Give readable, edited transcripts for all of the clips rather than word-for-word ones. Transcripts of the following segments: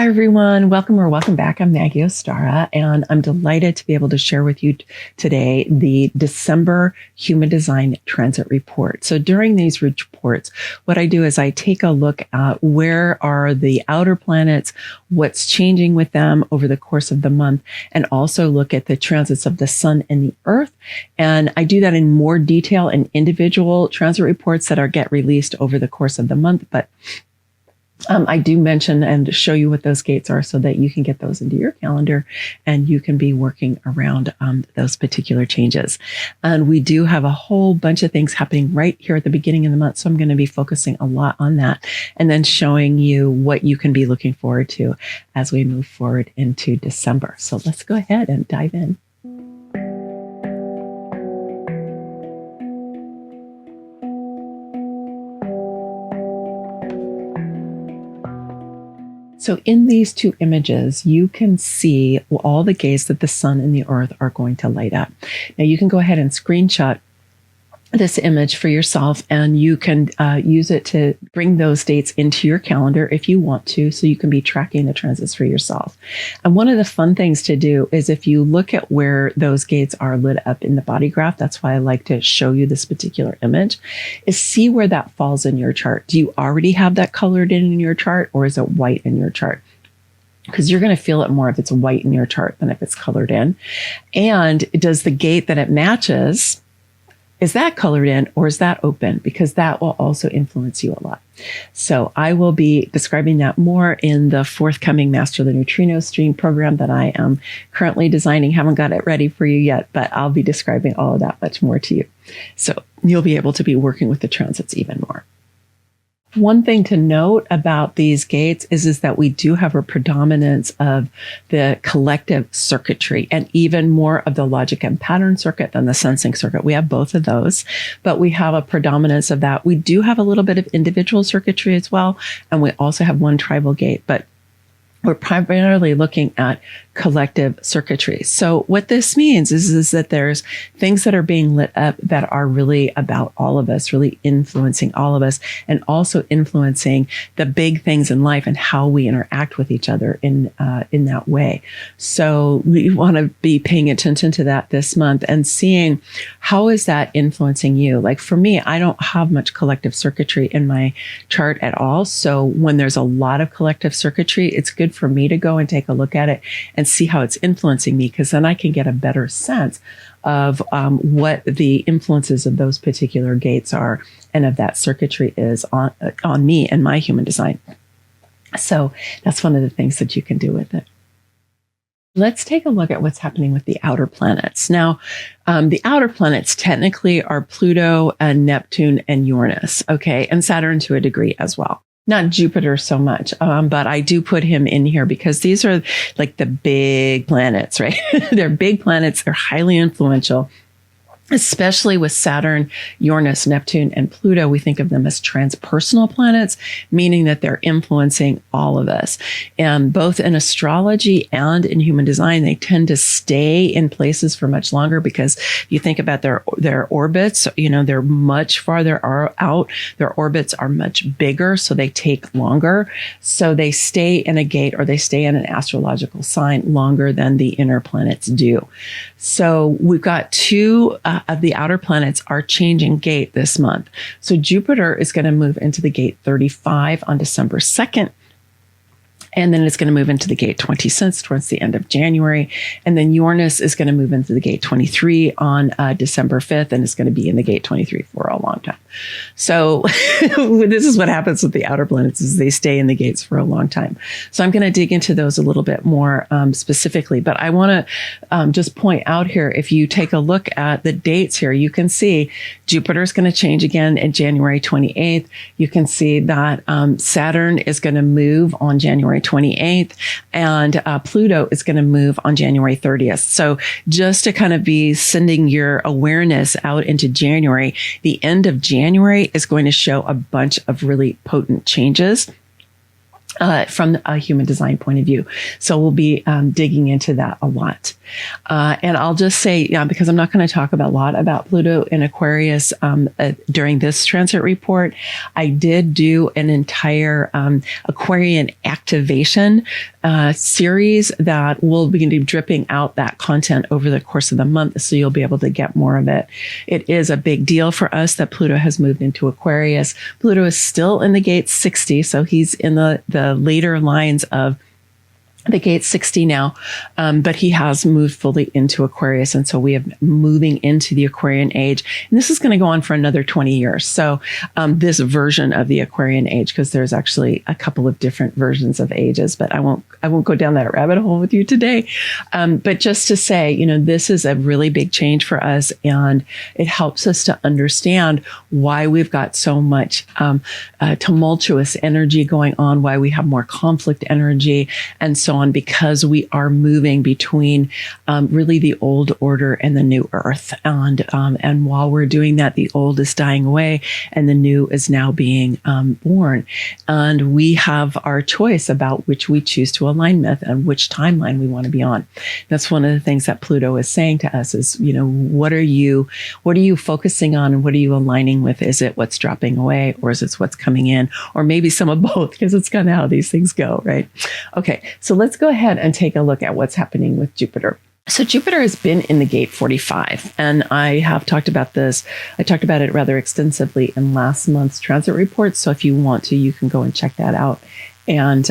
Hi, everyone. Welcome or welcome back. I'm Maggie Ostara, and I'm delighted to be able to share with you today the December Human Design Transit Report. So during these reports, what I do is I take a look at where are the outer planets, what's changing with them over the course of the month, and also look at the transits of the sun and the earth. And I do that in more detail in individual transit reports that get released over the course of the month. But I do mention and show you what those gates are so that you can get those into your calendar and you can be working around those particular changes. And we do have a whole bunch of things happening right here at the beginning of the month. So I'm going to be focusing a lot on that and then showing you what you can be looking forward to as we move forward into December. So let's go ahead and dive in. So in these two images, you can see all the gates that the sun and the earth are going to light up. Now you can go ahead and screenshot this image for yourself, and you can use it to bring those dates into your calendar if you want to, so you can be tracking the transits for yourself. And one of the fun things to do is if you look at where those gates are lit up in the body graph, that's why I like to show you this particular image, is see where that falls in your chart. Do you already have that colored in your chart, or is it white in your chart? Because you're going to feel it more if it's white in your chart than if it's colored in. And does the gate that it matches, is that colored in or is that open? Because that will also influence you a lot. So I will be describing that more in the forthcoming Master the Neutrino stream program that I am currently designing. Haven't got it ready for you yet, but I'll be describing all of that much more to you. So you'll be able to be working with the transits even more. One thing to note about these gates is that we do have a predominance of the collective circuitry and even more of the logic and pattern circuit than the sensing circuit. We have both of those, but we have a predominance of that. We do have a little bit of individual circuitry as well, and we also have one tribal gate, but we're primarily looking at collective circuitry. So what this means is that there's things that are being lit up that are really about all of us, really influencing all of us, and also influencing the big things in life and how we interact with each other in that way. So we want to be paying attention to that this month and seeing how is that influencing you. Like for me, I don't have much collective circuitry in my chart at all. So when there's a lot of collective circuitry, it's good for me to go and take a look at it and see how it's influencing me, because then I can get a better sense of what the influences of those particular gates are and of that circuitry is on me and my human design. So that's one of the things that you can do with it. Let's take a look at what's happening with the outer planets. Now, the outer planets technically are Pluto and Neptune and Uranus, okay, and Saturn to a degree as well. Not Jupiter so much, but I do put him in here because these are like the big planets, right? They're big planets. They're highly influential. Especially with Saturn, Uranus, Neptune, and Pluto, we think of them as transpersonal planets, meaning that they're influencing all of us. And both in astrology and in human design, they tend to stay in places for much longer because if you think about their orbits, they're much farther out. Their orbits are much bigger, so they take longer. So they stay in a gate or they stay in an astrological sign longer than the inner planets do. So we've got two of the outer planets are changing gate this month. So Jupiter is going to move into the gate 35 on December 2nd. And then it's going to move into the gate 26 towards the end of January. And then Uranus is going to move into the gate 23 on December 5th. And it's going to be in the gate 23 for a long time. So this is what happens with the outer planets is they stay in the gates for a long time. So I'm going to dig into those a little bit more specifically. But I want to just point out here, if you take a look at the dates here, you can see Jupiter is going to change again in January 28th. You can see that Saturn is going to move on January 28th, and Pluto is going to move on January 30th. So just to kind of be sending your awareness out into January, the end of January is going to show a bunch of really potent changes. from a human design point of view. So we'll be digging into that a lot. And I'll just say, because I'm not going to talk a lot about Pluto in Aquarius during this transit report, I did do an entire Aquarian activation series that will be dripping out that content over the course of the month. So you'll be able to get more of it. It is a big deal for us that Pluto has moved into Aquarius. Pluto is still in the gate 60. So he's in the later lines of the gate 60 now, but he has moved fully into Aquarius. And so we are moving into the Aquarian age. And this is going to go on for another 20 years. So this version of the Aquarian age, because there's actually a couple of different versions of ages, but I won't go down that rabbit hole with you today. But just to say, this is a really big change for us, and it helps us to understand why we've got so much tumultuous energy going on, why we have more conflict energy, and so on, because we are moving between really the old order and the new earth. And while we're doing that, the old is dying away and the new is now being born. And we have our choice about which we choose to align with and which timeline we want to be on. That's one of the things that Pluto is saying to us is, what are you focusing on and what are you aligning with? Is it what's dropping away, or is it what's coming in, or maybe some of both, because it's kind of how these things go, right? Okay, so let's go ahead and take a look at what's happening with Jupiter. So Jupiter has been in the gate 45, and I have talked about this. I talked about it rather extensively in last month's transit report. So if you want to, you can go and check that out and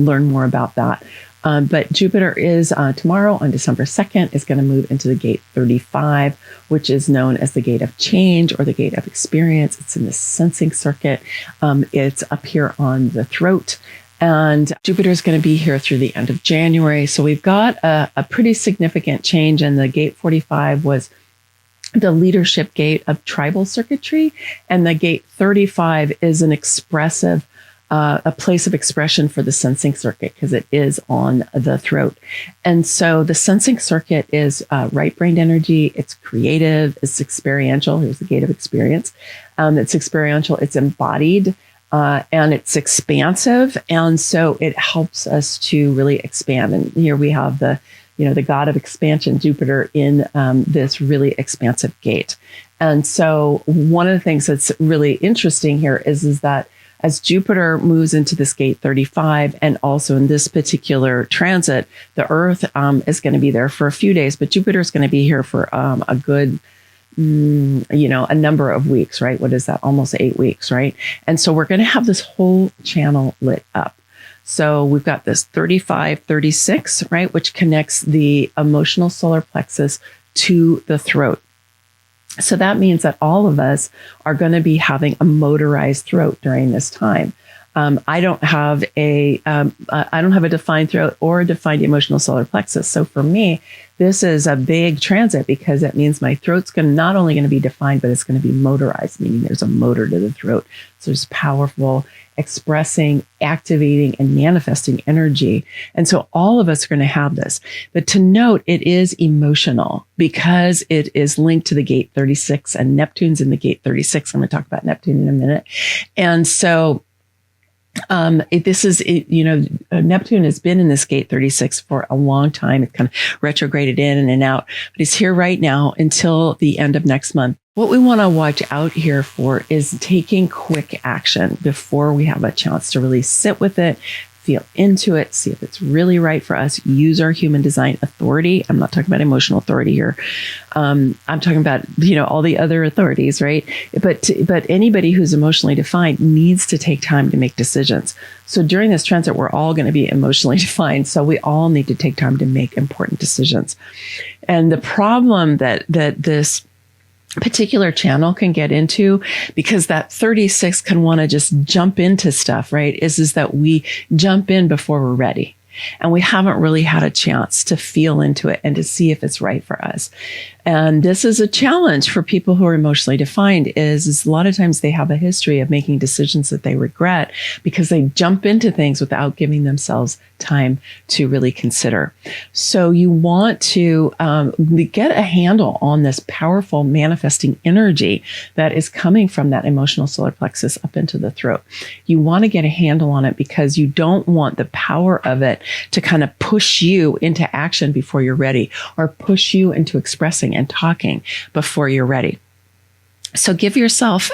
learn more about that. But Jupiter is tomorrow on December 2nd is going to move into the gate 35, which is known as the gate of change or the gate of experience. It's in the sensing circuit. It's up here on the throat. And Jupiter is going to be here through the end of January. So we've got a pretty significant change. And the gate 45 was the leadership gate of tribal circuitry. And the gate 35 is an expressive, a place of expression for the sensing circuit, because it is on the throat. And so the sensing circuit is right-brained energy. It's creative. It's experiential. Here's the gate of experience. It's experiential. It's embodied. And it's expansive. And so it helps us to really expand. And here we have the god of expansion, Jupiter, in this really expansive gate. And so one of the things that's really interesting here is that as Jupiter moves into this gate 35, and also in this particular transit, the Earth is going to be there for a few days, but Jupiter is going to be here for a good a number of weeks, right? What is that? Almost 8 weeks, right? And so we're going to have this whole channel lit up. So we've got this 35-36, right? Which connects the emotional solar plexus to the throat. So that means that all of us are going to be having a motorized throat during this time. I don't have a defined throat or a defined emotional solar plexus. So for me, this is a big transit, because it means my throat's not only going to be defined, but it's going to be motorized, meaning there's a motor to the throat. So there's powerful expressing, activating, and manifesting energy. And so all of us are going to have this. But to note, it is emotional because it is linked to the gate 36, and Neptune's in the gate 36. I'm going to talk about Neptune in a minute. And so Neptune has been in this gate 36 for a long time. It kind of retrograded in and out, but it's here right now until the end of next month. What we want to watch out here for is taking quick action before we have a chance to really sit with it, feel into it, see if it's really right for us, use our human design authority. I'm not talking about emotional authority here. I'm talking about, all the other authorities, right? But anybody who's emotionally defined needs to take time to make decisions. So during this transit, we're all going to be emotionally defined. So we all need to take time to make important decisions. And the problem that this particular channel can get into, because that 36 can want to just jump into stuff, right? Is that we jump in before we're ready. and we haven't really had a chance to feel into it and to see if it's right for us. And this is a challenge for people who are emotionally defined is a lot of times they have a history of making decisions that they regret because they jump into things without giving themselves time to really consider. So you want to get a handle on this powerful manifesting energy that is coming from that emotional solar plexus up into the throat. You want to get a handle on it because you don't want the power of it to kind of push you into action before you're ready, or push you into expressing and talking before you're ready. So give yourself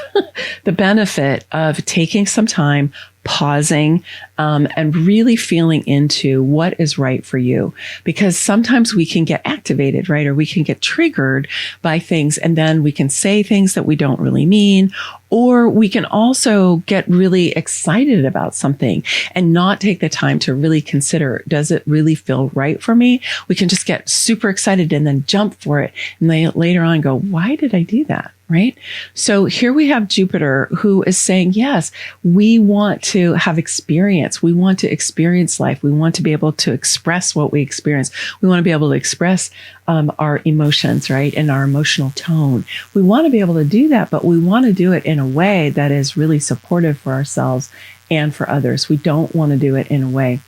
the benefit of taking some time, pausing, and really feeling into what is right for you. Because sometimes we can get activated, right? Or we can get triggered by things, and then we can say things that we don't really mean. Or we can also get really excited about something and not take the time to really consider, does it really feel right for me? We can just get super excited and then jump for it. And later on go, why did I do that? Right? So here we have Jupiter who is saying, yes, we want to have experience. We want to experience life. We want to be able to express what we experience. We want to be able to express our emotions, right? And our emotional tone. We want to be able to do that, but we want to do it in a way that is really supportive for ourselves and for others. We don't want to do it in a way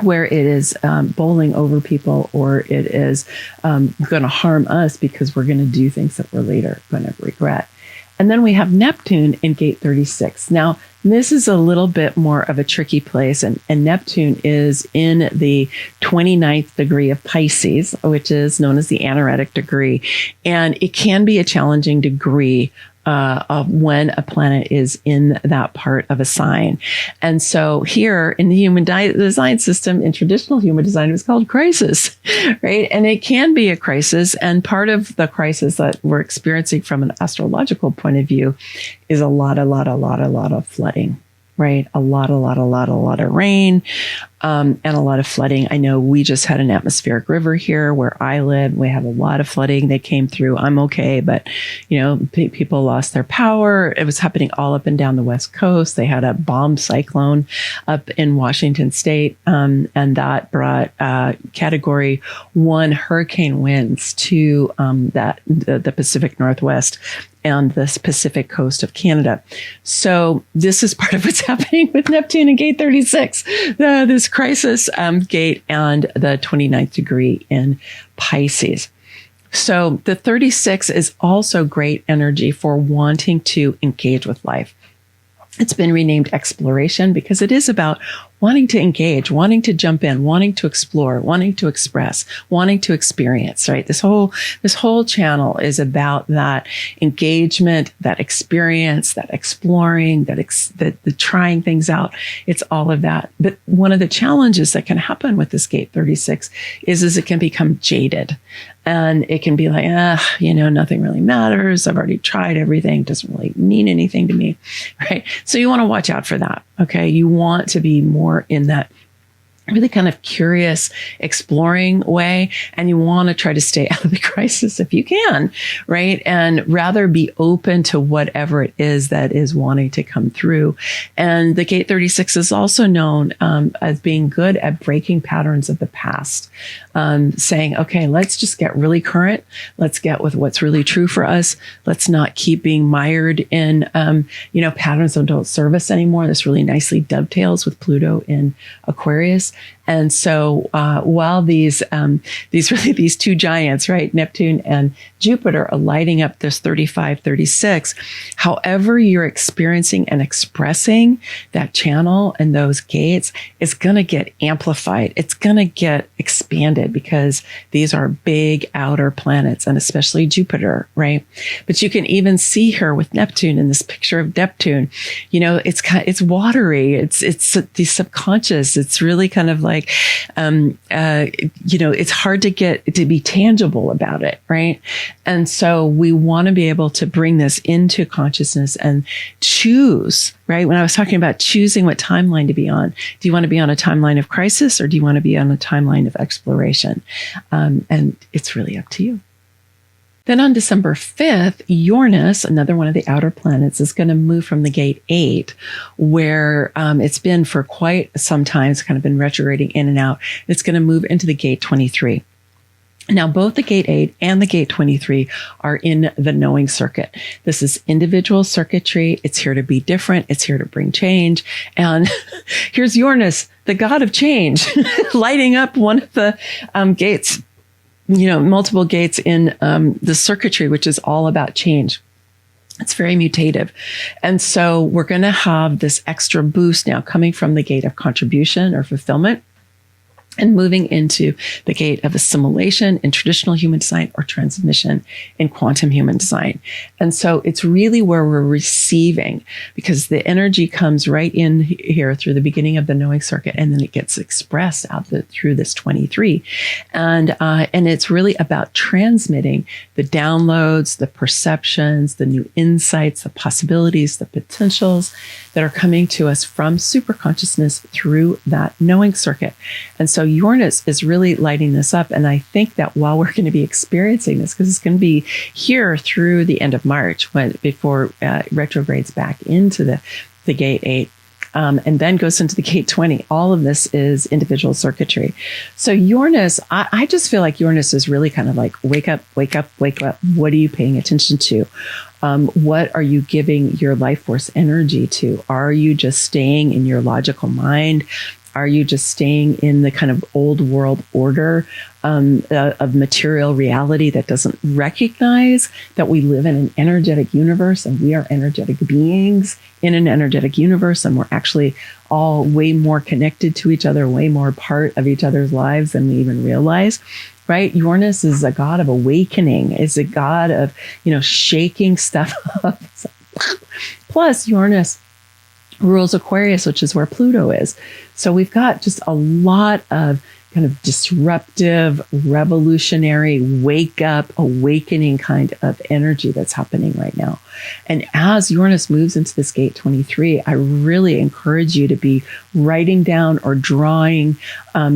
where it is bowling over people, or it is going to harm us because we're going to do things that we're later going to regret. And then we have Neptune in gate 36. Now, this is a little bit more of a tricky place, and Neptune is in the 29th degree of Pisces, which is known as the anaretic degree. And it can be a challenging degree of when a planet is in that part of a sign. And so here in the human design system, in traditional human design, it was called crisis, right? And it can be a crisis. And part of the crisis that we're experiencing from an astrological point of view is a lot of flooding, right? A lot of rain, and a lot of flooding. I know we just had an atmospheric river here where I live. We have a lot of flooding that came through. I'm okay, but people lost their power. It was happening all up and down the West Coast. They had a bomb cyclone up in Washington State, and that brought Category 1 hurricane winds to the Pacific Northwest and the Pacific coast of Canada. So this is part of what's happening with Neptune in gate 36, this crisis gate, and the 29th degree in Pisces. So the 36 is also great energy for wanting to engage with life. It's been renamed exploration because it is about wanting to engage, wanting to jump in, wanting to explore, wanting to express, wanting to experience, right? This whole channel is about that engagement, that experience, that exploring, the trying things out. It's all of that. But one of the challenges that can happen with this gate 36 is it can become jaded. And it can be like, nothing really matters. I've already tried everything. It doesn't really mean anything to me, right? So you want to watch out for that, okay? You want to be more in that really kind of curious, exploring way. And you want to try to stay out of the crisis if you can, right? And rather be open to whatever it is that is wanting to come through. And the gate 36 is also known as being good at breaking patterns of the past, saying, okay, let's just get really current. Let's get with what's really true for us. Let's not keep being mired in, patterns that don't serve us anymore. This really nicely dovetails with Pluto in Aquarius. And so while these two giants, right, Neptune and Jupiter, are lighting up this 35, 36, however you're experiencing and expressing that channel and those gates, it's going to get amplified. It's going to get expanded because these are big outer planets, and especially Jupiter, right? But you can even see her with Neptune in this picture of Neptune. It's watery. It's the subconscious. It's really kind of like, it's hard to get to be tangible about it, right? And so we want to be able to bring this into consciousness and choose, right? When I was talking about choosing what timeline to be on, do you want to be on a timeline of crisis, or do you want to be on a timeline of exploration? And it's really up to you. Then on December 5th, Uranus, another one of the outer planets, is going to move from the gate 8, where it's been for quite some time. It's kind of been retrograding in and out. It's going to move into the gate 23. Now, both the gate 8 and the gate 23 are in the knowing circuit. This is individual circuitry. It's here to be different. It's here to bring change. And here's Uranus, the god of change, lighting up one of the gates, multiple gates in the circuitry, which is all about change. It's very mutative. And so we're going to have this extra boost now coming from the gate of contribution or fulfillment, and moving into the gate of assimilation in traditional human design or transmission in quantum human design. And so it's really where we're receiving, because the energy comes right in here through the beginning of the knowing circuit, and then it gets expressed out through this 23. And it's really about transmitting the downloads, the perceptions, the new insights, the possibilities, the potentials that are coming to us from superconsciousness through that knowing circuit. And so Uranus is really lighting this up. And I think that while we're going to be experiencing this, because it's going to be here through the end of March, before retrogrades back into the gate 8, and then goes into the gate 20. All of this is individual circuitry. So Uranus, I just feel like Uranus is really kind of like, wake up, wake up, wake up. What are you paying attention to? What are you giving your life force energy to? Are you just staying in your logical mind? Are you just staying in the kind of old world order of material reality that doesn't recognize that we live in an energetic universe and we are energetic beings in an energetic universe, and we're actually all way more connected to each other, way more part of each other's lives than we even realize? Right? Uranus is a god of awakening. It's a god of, shaking stuff up. Plus, Uranus rules Aquarius, which is where Pluto is. So we've got just a lot of kind of disruptive, revolutionary, wake up, awakening kind of energy that's happening right now. And as Uranus moves into this gate 23, I really encourage you to be writing down or drawing,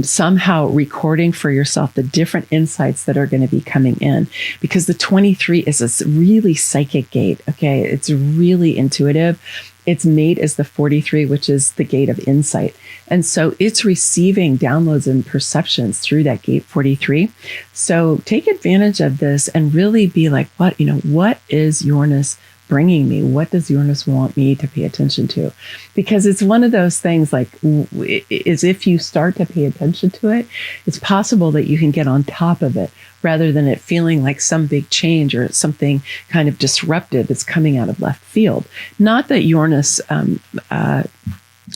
somehow recording for yourself the different insights that are going to be coming in, because the 23 is a really psychic gate. Okay. It's really intuitive. Its mate is the 43, which is the gate of insight. And so it's receiving downloads and perceptions through that gate 43. So take advantage of this and really be like, what is Uranus bringing me? What does Uranus want me to pay attention to? Because it's one of those things, like, is if you start to pay attention to it, it's possible that you can get on top of it rather than it feeling like some big change or something kind of disruptive that's coming out of left field. Not that Uranus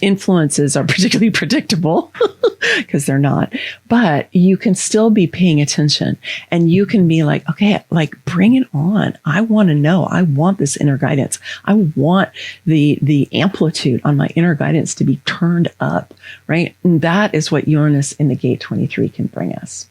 influences are particularly predictable, because they're not, but you can still be paying attention, and you can be like, okay, like, bring it on. I want to know. I want this inner guidance. I want the amplitude on my inner guidance to be turned up, right? And that is what Uranus in the gate 23 can bring us.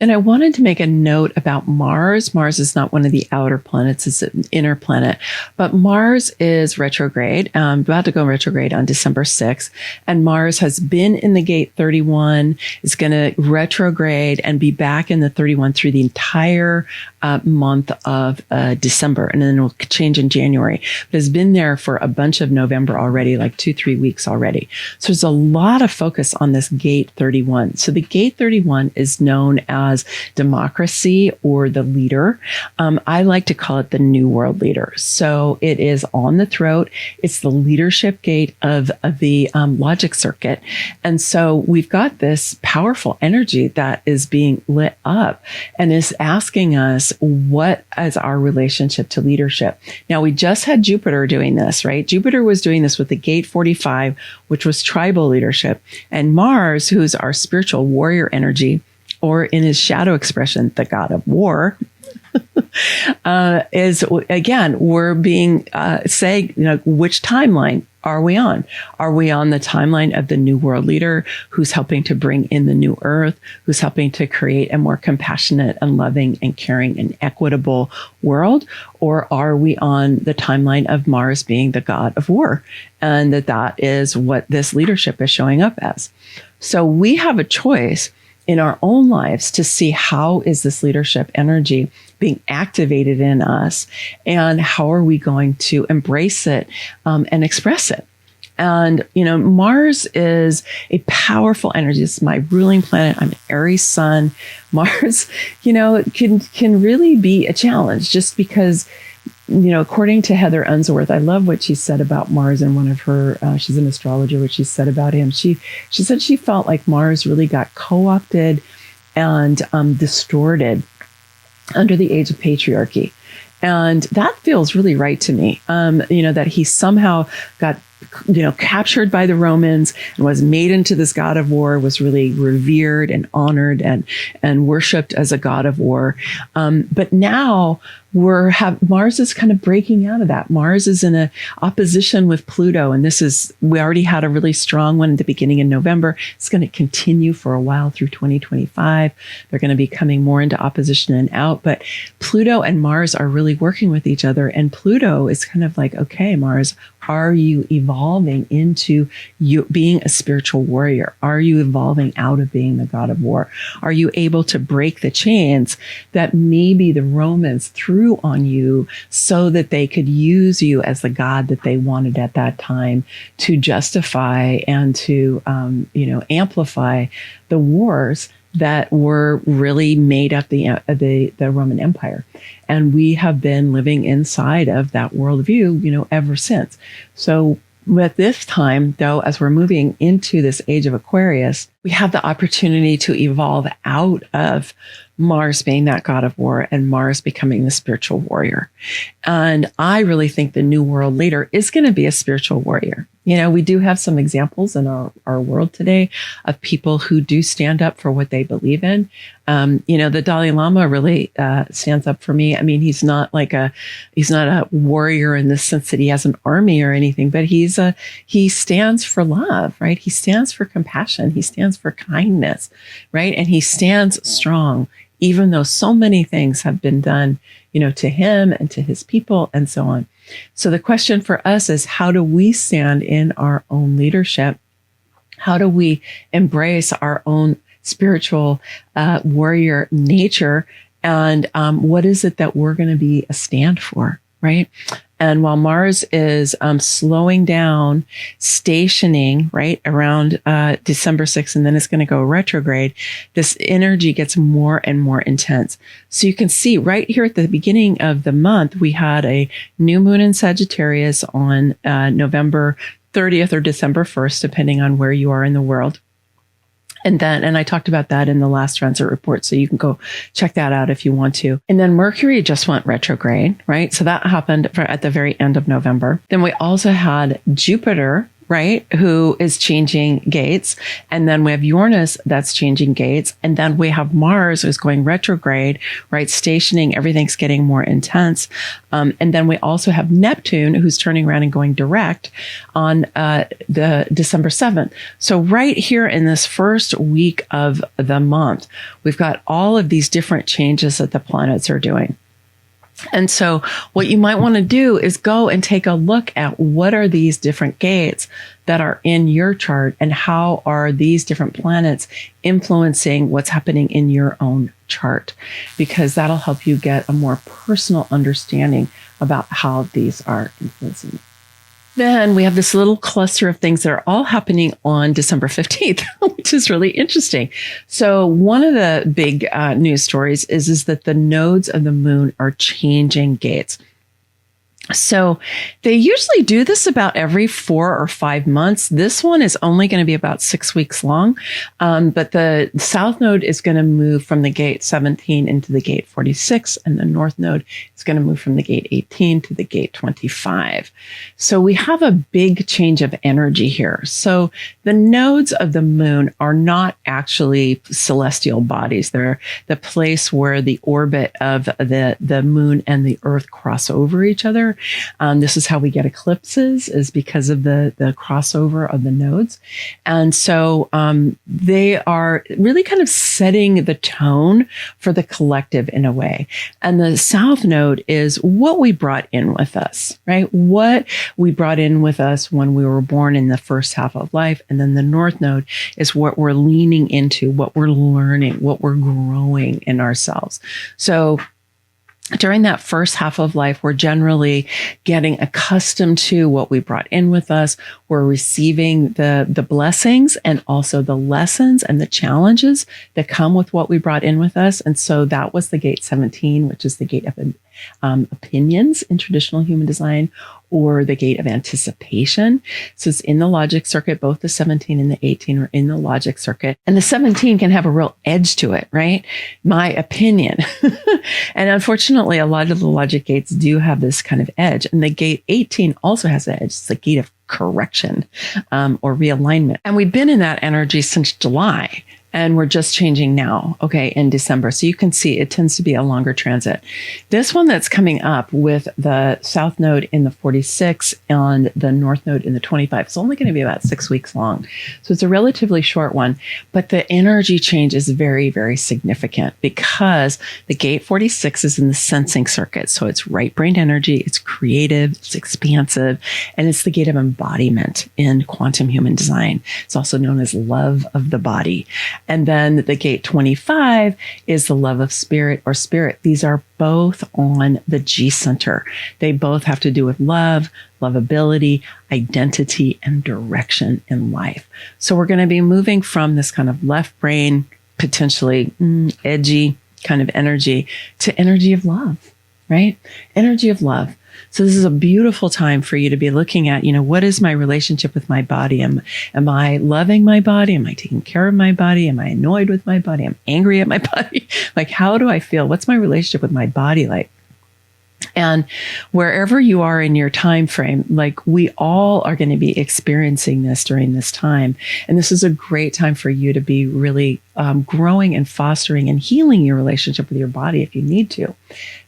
And I wanted to make a note about Mars. Mars is not one of the outer planets, it's an inner planet. But Mars is retrograde, about to go retrograde on December 6th. And Mars has been in the gate 31, is going to retrograde and be back in the 31 through the entire month of December. And then it will change in January. But it's been there for a bunch of November already, like 2-3 weeks already. So there's a lot of focus on this gate 31. So the gate 31 is known as democracy or the leader. I like to call it the New World Leader. So it is on the throat. It's the leadership gate of the logic circuit. And so we've got this powerful energy that is being lit up and is asking us, what is our relationship to leadership? Now, we just had Jupiter doing this, right? Jupiter was doing this with the gate 45, which was tribal leadership. And Mars, who's our spiritual warrior energy, or in his shadow expression, the god of war, is, again, we're being saying, which timeline are we on? Are we on the timeline of the New World Leader who's helping to bring in the new earth, who's helping to create a more compassionate and loving and caring and equitable world? Or are we on the timeline of Mars being the god of war? And that is what this leadership is showing up as. So we have a choice in our own lives to see how is this leadership energy being activated in us, and how are we going to embrace it and express it. And, Mars is a powerful energy. This is my ruling planet. I'm an Aries sun. Mars, can really be a challenge, just because, according to Heather Unsworth, I love what she said about Mars in one of her, she's an astrologer, what she said about him. She said she felt like Mars really got co-opted and distorted under the age of patriarchy. And that feels really right to me, that he somehow got captured by the Romans and was made into this god of war, was really revered and honored and worshipped as a god of war. But now Mars is kind of breaking out of that. Mars is in a opposition with Pluto. And we already had a really strong one at the beginning of November. It's going to continue for a while through 2025. They're going to be coming more into opposition and out, but Pluto and Mars are really working with each other. And Pluto is kind of like, okay, Mars, are you evolving into you being a spiritual warrior? Are you evolving out of being the god of war? Are you able to break the chains that maybe the Romans threw on you so that they could use you as the god that they wanted at that time to justify and to, amplify the wars that were really made up the Roman Empire. And we have been living inside of that worldview, ever since. So at this time, though, as we're moving into this age of Aquarius, we have the opportunity to evolve out of Mars being that god of war and Mars becoming the spiritual warrior. And I really think the new world leader is going to be a spiritual warrior. We do have some examples in our world today of people who do stand up for what they believe in. The Dalai Lama really stands up for me. I mean, he's not a warrior in the sense that he has an army or anything, but he stands for love, right? He stands for compassion. He stands for kindness, right? And he stands strong, even though so many things have been done, to him and to his people and so on. So the question for us is, how do we stand in our own leadership? How do we embrace our own spiritual warrior nature? And what is it that we're going to be a stand for, right? And while Mars is slowing down, stationing right around December 6th, and then it's going to go retrograde, this energy gets more and more intense. So you can see right here at the beginning of the month, we had a new moon in Sagittarius on November 30th or December 1st, depending on where you are in the world. And I talked about that in the last transit report. So you can go check that out if you want to. And then Mercury just went retrograde, right? So that happened at the very end of November. Then we also had Jupiter, right, who is changing gates. And then we have Uranus that's changing gates. And then we have Mars who's going retrograde, right, stationing. Everything's getting more intense. And then we also have Neptune who's turning around and going direct on the December 7th. So right here in this first week of the month, we've got all of these different changes that the planets are doing. And so what you might want to do is go and take a look at what are these different gates that are in your chart and how are these different planets influencing what's happening in your own chart, because that'll help you get a more personal understanding about how these are influencing. Then we have this little cluster of things that are all happening on December 15th, which is really interesting. So one of the big news stories is that the nodes of the moon are changing gates. So they usually do this about every 4 or 5 months. This one is only going to be about 6 weeks long. But the south node is going to move from the gate 17 into the gate 46. And the north node is going to move from the gate 18 to the gate 25. So we have a big change of energy here. So the nodes of the moon are not actually celestial bodies. They're the place where the orbit of the moon and the earth cross over each other. together. This is how we get eclipses, is because of the crossover of the nodes. And so they are really kind of setting the tone for the collective in a way. And the south node is what we brought in with us, right? What we brought in with us when we were born in the first half of life. And then the north node is what we're leaning into, what we're learning, what we're growing in ourselves. So during that first half of life, we're generally getting accustomed to what we brought in with us. We're receiving the blessings and also the lessons and the challenges that come with what we brought in with us. And so that was the gate 17, which is the gate of opinions in traditional human design, or the gate of anticipation. So it's in the logic circuit. Both the 17 and the 18 are in the logic circuit. And the 17 can have a real edge to it, right? My opinion. And unfortunately, a lot of the logic gates do have this kind of edge. And the gate 18 also has an edge. It's the gate of correction or realignment. And we've been in that energy since July. And we're just changing now, okay, in December. So you can see it tends to be a longer transit. This one that's coming up with the south node in the 46 and the north node in the 25, it's only going to be about 6 weeks long. So it's a relatively short one, but the energy change is very, very significant because the gate 46 is in the sensing circuit. So it's right brain energy, it's creative, it's expansive, and it's the gate of embodiment in quantum human design. It's also known as love of the body. And then the gate 25 is the love of spirit or spirit. These are both on the G center. They both have to do with love, lovability, identity, and direction in life. So we're going to be moving from this kind of left brain, potentially edgy kind of energy to energy of love, right? Energy of love. So this is a beautiful time for you to be looking at, what is my relationship with my body? Am I loving my body? Am I taking care of my body? Am I annoyed with my body? Am I angry at my body? Like, how do I feel? What's my relationship with my body like? And wherever you are in your time frame, like we all are going to be experiencing this during this time. And this is a great time for you to be really growing and fostering and healing your relationship with your body if you need to.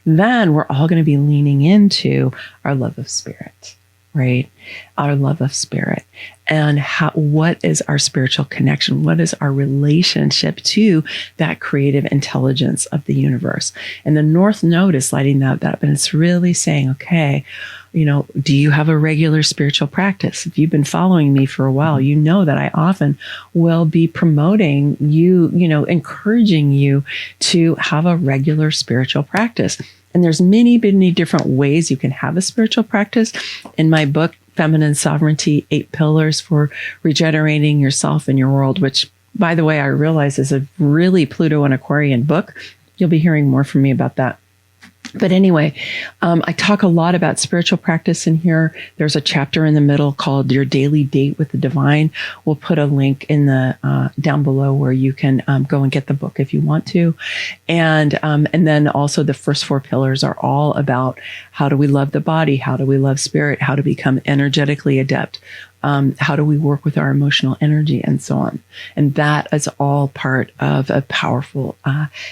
Then we're all going to be leaning into our love of spirit, right? Our love of spirit. And what is our spiritual connection? What is our relationship to that creative intelligence of the universe? And the North Node is lighting that up. And it's really saying, okay, do you have a regular spiritual practice? If you've been following me for a while, you know that I often will be promoting you, encouraging you to have a regular spiritual practice. And there's many, many different ways you can have a spiritual practice. In my book, Feminine Sovereignty, 8 Pillars for Regenerating Yourself and Your World, which, by the way, I realize is a really Pluto and Aquarian book. You'll be hearing more from me about that. But anyway, I talk a lot about spiritual practice in here. There's a chapter in the middle called Your Daily Date with the Divine. We'll put a link in the down below where you can go and get the book if you want to. And then also the first 4 pillars are all about how do we love the body? How do we love spirit? How to become energetically adept? How do we work with our emotional energy and so on? And that is all part of a powerful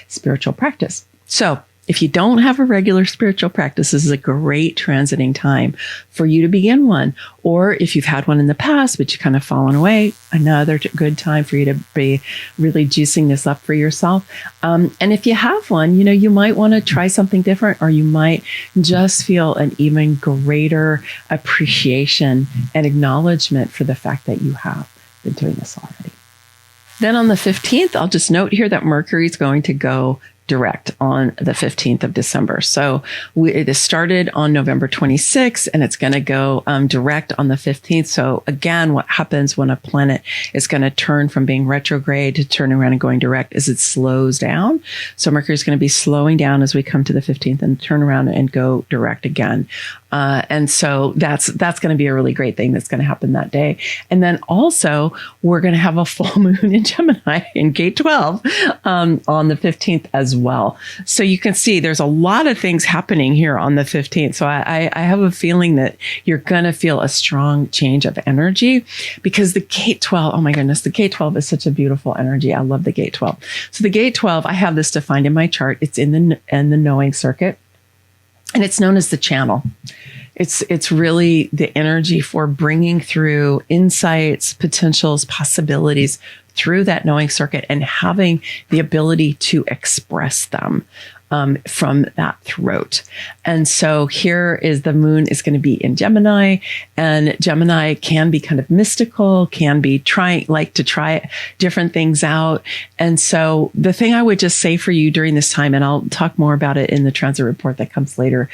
spiritual practice. So if you don't have a regular spiritual practice, this is a great transiting time for you to begin one. Or if you've had one in the past, but you've kind of fallen away, another good time for you to be really juicing this up for yourself. And if you have one, you might want to try something different, or you might just feel an even greater appreciation and acknowledgement for the fact that you have been doing this already. Then on the 15th, I'll just note here that Mercury is going to go direct on the 15th of December. So it started on November 26th and it's going to go direct on the 15th. So again, what happens when a planet is going to turn from being retrograde to turning around and going direct is it slows down. So Mercury is going to be slowing down as we come to the 15th and turn around and go direct again. And so that's going to be a really great thing that's going to happen that day. And then also we're going to have a full moon in Gemini in gate 12 on the 15th as well. So you can see there's a lot of things happening here on the 15th. So I have a feeling that you're going to feel a strong change of energy because the gate 12, oh my goodness, the gate 12 is such a beautiful energy. I love the gate 12. So the gate 12, I have this defined in my chart. It's in the knowing circuit. And it's known as the channel. It's really the energy for bringing through insights, potentials, possibilities through that knowing circuit and having the ability to express them from that throat. And so here is the moon is going to be in Gemini, and Gemini can be kind of mystical, can be try different things out. And so the thing I would just say for you during this time, and I'll talk more about it in the transit report that comes later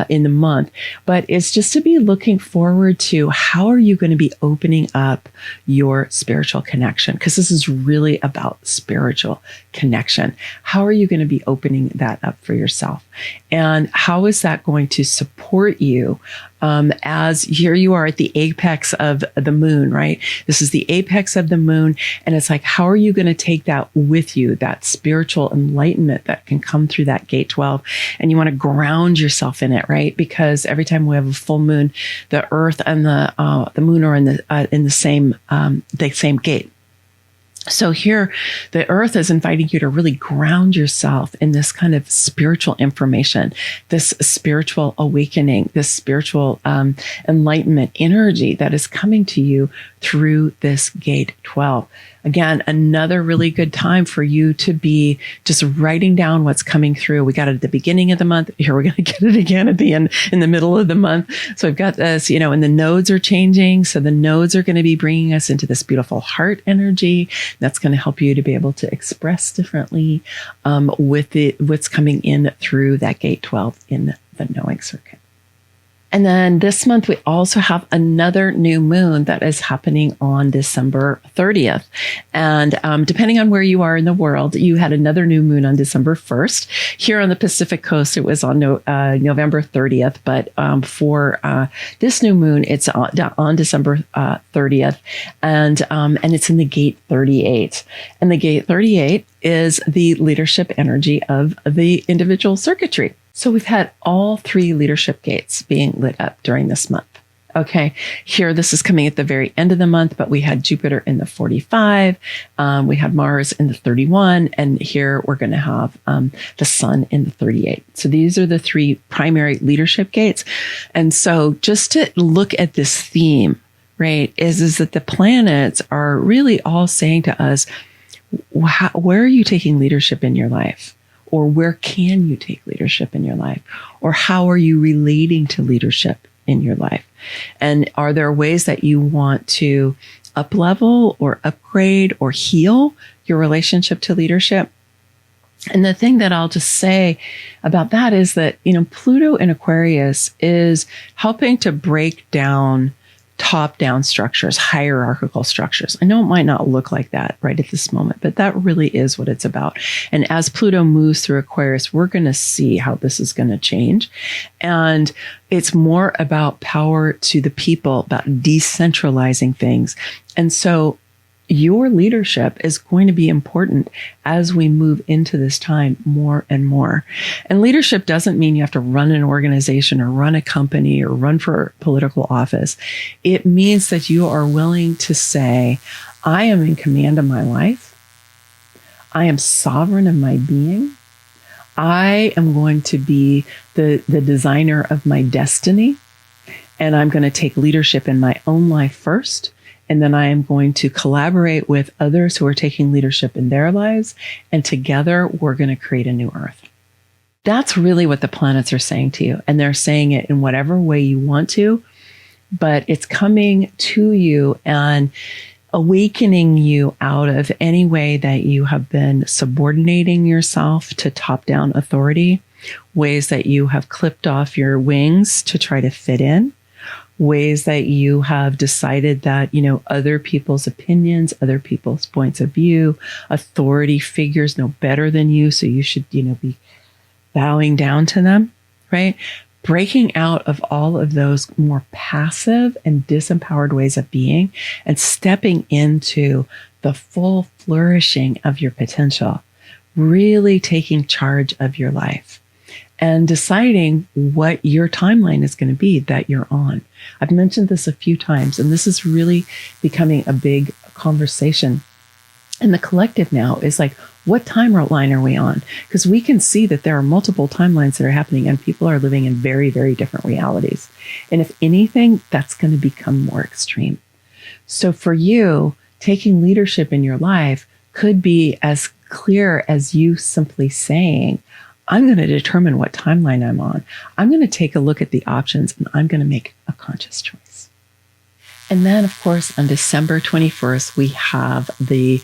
in the month, but it's just to be looking forward to how are you going to be opening up your spiritual connection? Because this is really about spiritual connection. How are you going to be opening that up for yourself? And how is that going to support you as here you are at the apex of the moon, right? This is the apex of the moon. And it's like, how are you going to take that with you, that spiritual enlightenment that can come through that gate 12? And you want to ground yourself in it, right? Because every time we have a full moon, the earth and the moon are in the same gate. So here, the earth is inviting you to really ground yourself in this kind of spiritual information, this spiritual awakening, this spiritual enlightenment energy that is coming to you through this gate 12. Again, another really good time for you to be just writing down what's coming through. We got it at the beginning of the month. Here we're going to get it again at the end, in the middle of the month. So we've got this, and the nodes are changing. So the nodes are going to be bringing us into this beautiful heart energy. That's going to help you to be able to express differently with what's coming in through that gate 12 in the knowing circuit. And then this month, we also have another new moon that is happening on December 30th. And depending on where you are in the world, you had another new moon on December 1st. Here on the Pacific coast, it was on November 30th. But for this new moon, it's on December 30th. And it's in the gate 38. And the gate 38 is the leadership energy of the individual circuitry. So we've had all three leadership gates being lit up during this month. Okay, here, this is coming at the very end of the month, but we had Jupiter in the 45, we had Mars in the 31, and here we're going to have the Sun in the 38. So these are the three primary leadership gates. And so just to look at this theme, right, is that the planets are really all saying to us, where are you taking leadership in your life? Or where can you take leadership in your life? Or how are you relating to leadership in your life? And are there ways that you want to up-level or upgrade or heal your relationship to leadership? And the thing that I'll just say about that is that, Pluto in Aquarius is helping to break down top-down structures, hierarchical structures. I know it might not look like that right at this moment, but that really is what it's about. And as Pluto moves through Aquarius, we're going to see how this is going to change. And it's more about power to the people, about decentralizing things. And so your leadership is going to be important as we move into this time more and more. And leadership doesn't mean you have to run an organization or run a company or run for political office. It means that you are willing to say, I am in command of my life. I am sovereign of my being. I am going to be the designer of my destiny. And I'm going to take leadership in my own life first. And then I am going to collaborate with others who are taking leadership in their lives. And together, we're going to create a new earth. That's really what the planets are saying to you. And they're saying it in whatever way you want to, but it's coming to you and awakening you out of any way that you have been subordinating yourself to top-down authority, ways that you have clipped off your wings to try to fit in, ways that you have decided that, other people's opinions, other people's points of view, authority figures know better than you. So you should, be bowing down to them, right? Breaking out of all of those more passive and disempowered ways of being and stepping into the full flourishing of your potential, really taking charge of your life. And deciding what your timeline is going to be that you're on. I've mentioned this a few times, and this is really becoming a big conversation And the collective now is like, what timeline are we on? Because we can see that there are multiple timelines that are happening and people are living in very, very different realities. And if anything, that's going to become more extreme. So for you, taking leadership in your life could be as clear as you simply saying, I'm going to determine what timeline I'm on. I'm going to take a look at the options and I'm going to make a conscious choice. And then, of course, on December 21st, we have the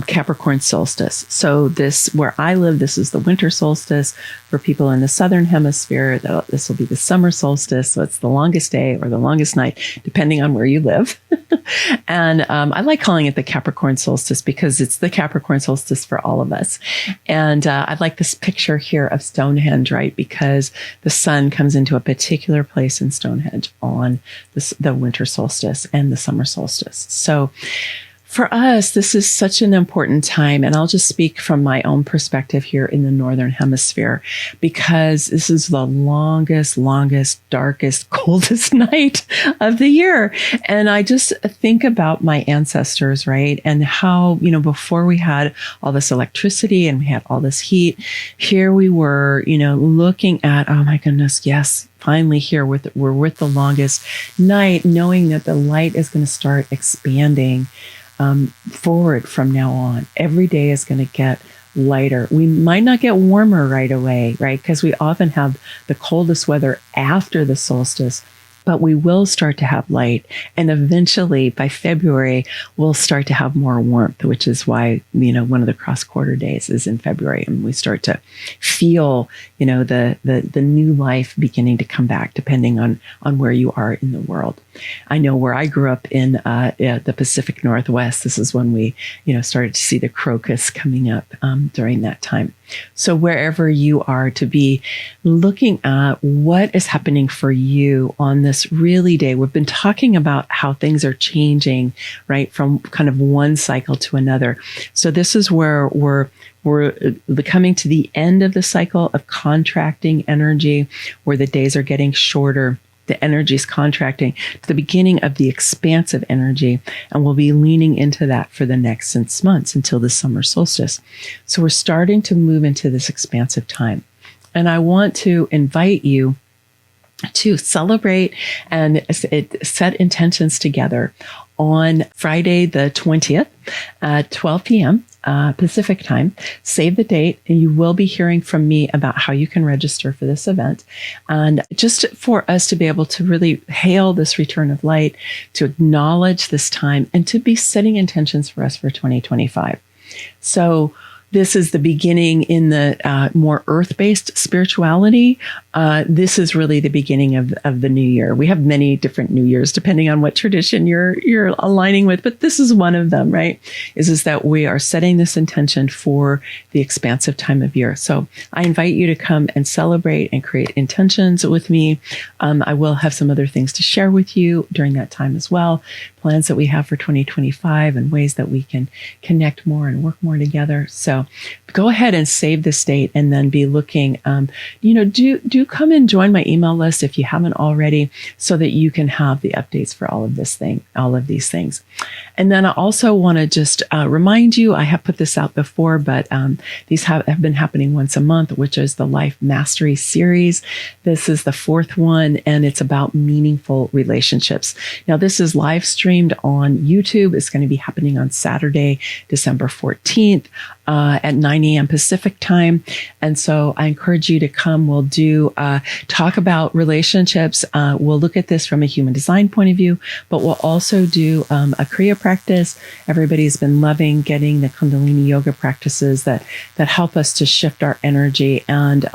Capricorn Solstice. So this, where I live, this is the winter solstice. For people in the southern hemisphere, this will be the summer solstice. So it's the longest day or the longest night, depending on where you live. And I like calling it the Capricorn Solstice because it's the Capricorn Solstice for all of us. And I like this picture here of Stonehenge, right? Because the sun comes into a particular place in Stonehenge on the winter solstice and the summer solstice. So for us, this is such an important time. And I'll just speak from my own perspective here in the Northern Hemisphere, because this is the longest, darkest, coldest night of the year. And I just think about my ancestors, right? And how, before we had all this electricity and we had all this heat, here we were, looking at, oh my goodness, yes, finally here we're with the longest night, knowing that the light is going to start expanding forward from now on. Every day is going to get lighter. We might not get warmer right away, right? Because we often have the coldest weather after the solstice, but we will start to have light. And eventually by February, we'll start to have more warmth, which is why, one of the cross quarter days is in February. And we start to feel, the new life beginning to come back, depending on where you are in the world. I know where I grew up in the Pacific Northwest, this is when we, started to see the crocus coming up during that time. So wherever you are, to be looking at what is happening for you on this really day. We've been talking about how things are changing, right, from kind of one cycle to another. So this is where we're coming to the end of the cycle of contracting energy, where the days are getting shorter. The energy is contracting to the beginning of the expansive energy, and we'll be leaning into that for the next 6 months until the summer solstice. So we're starting to move into this expansive time. And I want to invite you to celebrate and set intentions together on Friday the 20th at 12 p.m. Pacific time. Save the date, and you will be hearing from me about how you can register for this event. And just for us to be able to really hail this return of light, to acknowledge this time, and to be setting intentions for us for 2025. So this is the beginning in the more earth-based spirituality. This is really the beginning of the new year. We have many different new years, depending on what tradition you're aligning with, but this is one of them, right? Is that we are setting this intention for the expansive time of year. So I invite you to come and celebrate and create intentions with me. I will have some other things to share with you during that time as well. Plans that we have for 2025 and ways that we can connect more and work more together. So go ahead and save this date, and then be looking, do come and join my email list if you haven't already, so that you can have the updates for all of these things. And then I also want to just remind you, I have put this out before, but these have been happening once a month, which is the Life Mastery series. This is the 4th one, and it's about meaningful relationships. Now, this is live streamed on YouTube. It's going to be happening on Saturday, December 14th. At 9 a.m. Pacific time. And so I encourage you to come. We'll do talk about relationships. We'll look at this from a human design point of view, but we'll also do a Kriya practice. Everybody's been loving getting the Kundalini yoga practices that help us to shift our energy. And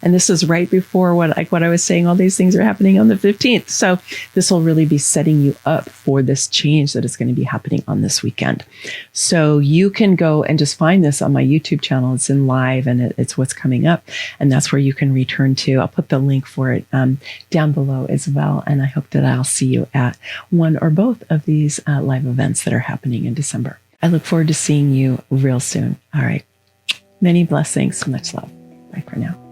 this is right before what I was saying, all these things are happening on the 15th. So this will really be setting you up for this change that is going to be happening on this weekend. So you can go and just find this on my YouTube channel. It's in live, and it's what's coming up. And that's where you can return to. I'll put the link for it down below as well. And I hope that I'll see you at one or both of these live events that are happening in December. I look forward to seeing you real soon. All right. Many blessings. Much love. Bye for now.